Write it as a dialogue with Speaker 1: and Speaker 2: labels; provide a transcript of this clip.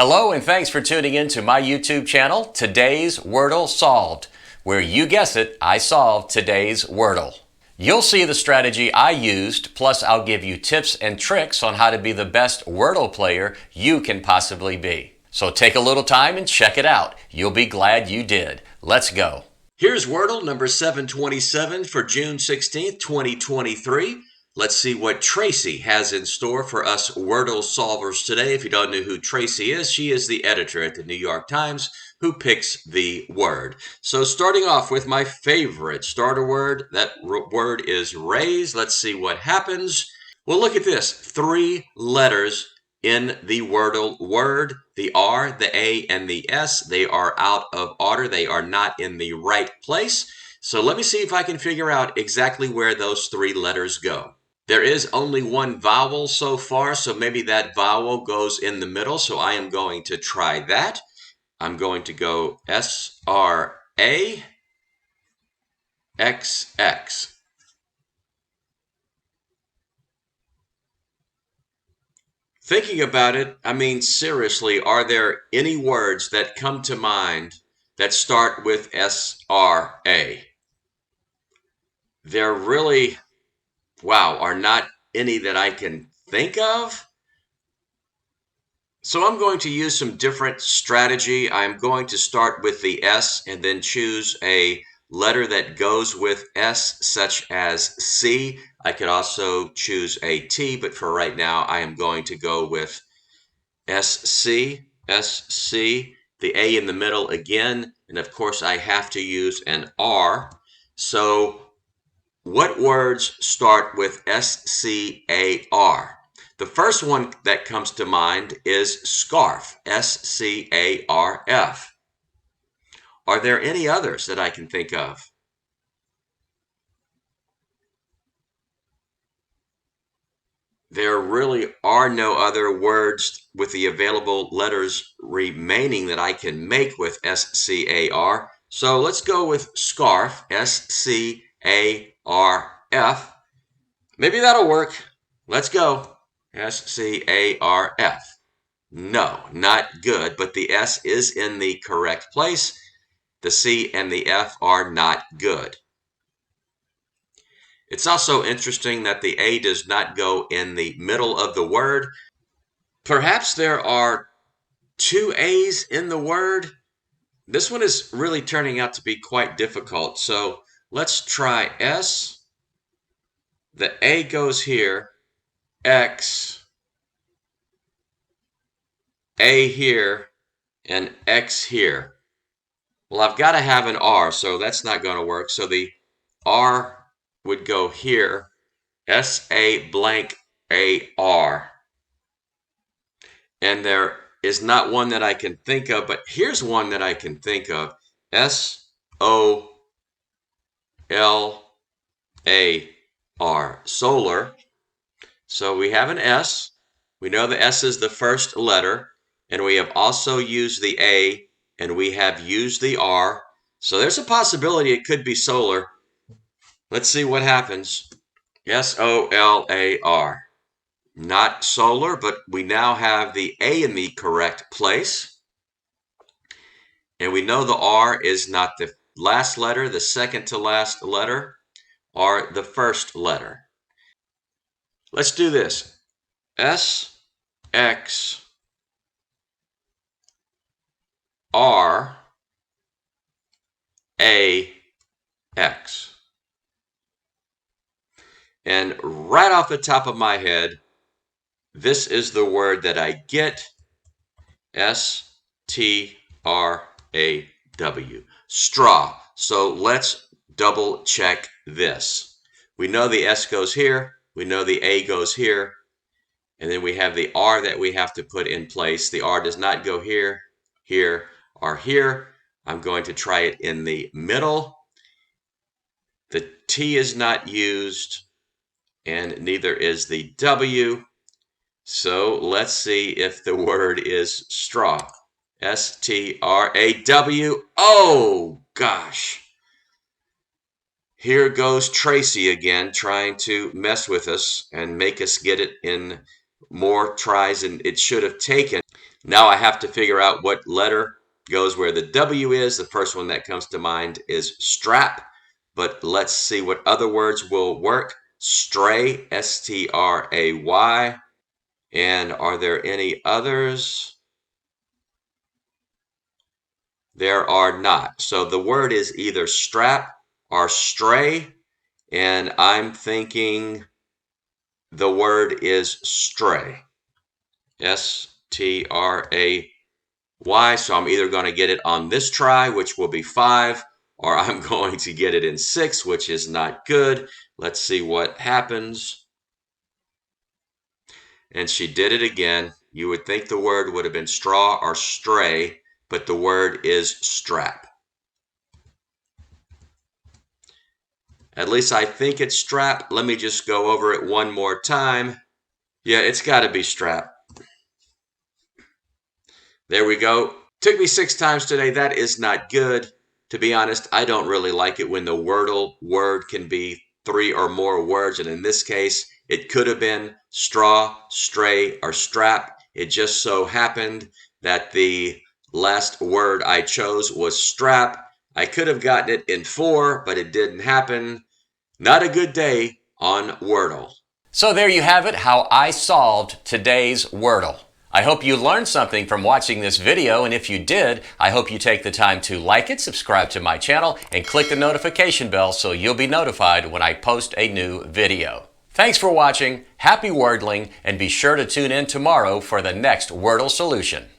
Speaker 1: Hello and thanks for tuning in to my YouTube channel, Today's Wordle Solved, where you guess it, I solved today's Wordle. You'll see the strategy I used, plus I'll give you tips and tricks on how to be the best Wordle player you can possibly be. So take a little time and check it out. You'll be glad you did. Let's go. Here's Wordle number 727 for June 16th, 2023. Let's see what Tracy has in store for us Wordle solvers today. If you don't know who Tracy is, she is the editor at the New York Times who picks the word. So starting off with my favorite starter word, that word is raise. Let's see what happens. Well, look at this. 3 letters in the Wordle word. The R, the A, and the S, they are out of order. They are not in the right place. So let me see if I can figure out exactly where those 3 letters go. There is only one vowel so far, so maybe that vowel goes in the middle. So I am going to try that. I'm going to go S-R-A-X-X. Thinking about it, I mean, seriously, are there any words that come to mind that start with S-R-A? There really, wow, are not any that I can think of. So I'm going to use some different strategy. I'm going to start with the S and then choose a letter that goes with S, such as C. I could also choose a T, but for right now, I am going to go with SC, SC, the A in the middle again, and of course I have to use an R. So what words start with S-C-A-R? The first one that comes to mind is scarf, S-C-A-R-F. Are there any others that I can think of? There really are no other words with the available letters remaining that I can make with S-C-A-R. So let's go with scarf, S-C-A-R-F. Maybe that'll work. Let's go. S-C-A-R-F. No, not good, but the S is in the correct place. The C and the F are not good. It's also interesting that the A does not go in the middle of the word. Perhaps there are 2 A's in the word. This one is really turning out to be quite difficult. So let's try S. The A goes here. X, A here, and X here. Well, I've got to have an R, so that's not going to work. So the R would go here, S-A blank A-R. And there is not one that I can think of, but here's one that I can think of, S-O-L-A-R, solar. So we have an S. We know the S is the first letter, and we have also used the A, and we have used the R. So there's a possibility it could be solar. Let's see what happens. S-O-L-A-R. Not solar, but we now have the A in the correct place. And we know the R is not the last letter, the second to last letter, or the first letter. Let's do this. S, X, R, A, X. And right off the top of my head, this is the word that I get. S-T-R-A-W. Straw. So let's double check this. We know the S goes here. We know the A goes here, and then we have the R that we have to put in place. The R does not go here, here, or here. I'm going to try it in the middle. The T is not used, and neither is the W. So let's see if the word is straw. S-T-R-A-W. Oh, gosh. Here goes Tracy again, trying to mess with us and make us get it in more tries than it should have taken.
Speaker 2: Now I have to figure out what letter goes where the W is. The first one that comes to mind is strap, but let's see what other words will work. Stray, S-T-R-A-Y. And are there any others? There are not. So the word is either strap or stray, and I'm thinking the word is stray. S-T-R-A-Y. So I'm either going to get it on this try, which will be 5, or I'm going to get it in 6, which is not good. Let's see what happens. And she did it again. You would think the word would have been straw or stray, but the word is strap. At least I think it's strap. Let me just go over it one more time. Yeah, it's got to be strap. There we go. Took me 6 times today. That is not good. To be honest, I don't really like it when the Wordle word can be 3 or more words. And in this case, it could have been straw, stray, or strap. It just so happened that the last word I chose was strap. I could have gotten it in 4, but it didn't happen. Not a good day on Wordle.
Speaker 1: So there you have it, how I solved today's Wordle. I hope you learned something from watching this video, and if you did, I hope you take the time to like it, subscribe to my channel, and click the notification bell so you'll be notified when I post a new video. Thanks for watching, happy Wordling, and be sure to tune in tomorrow for the next Wordle solution.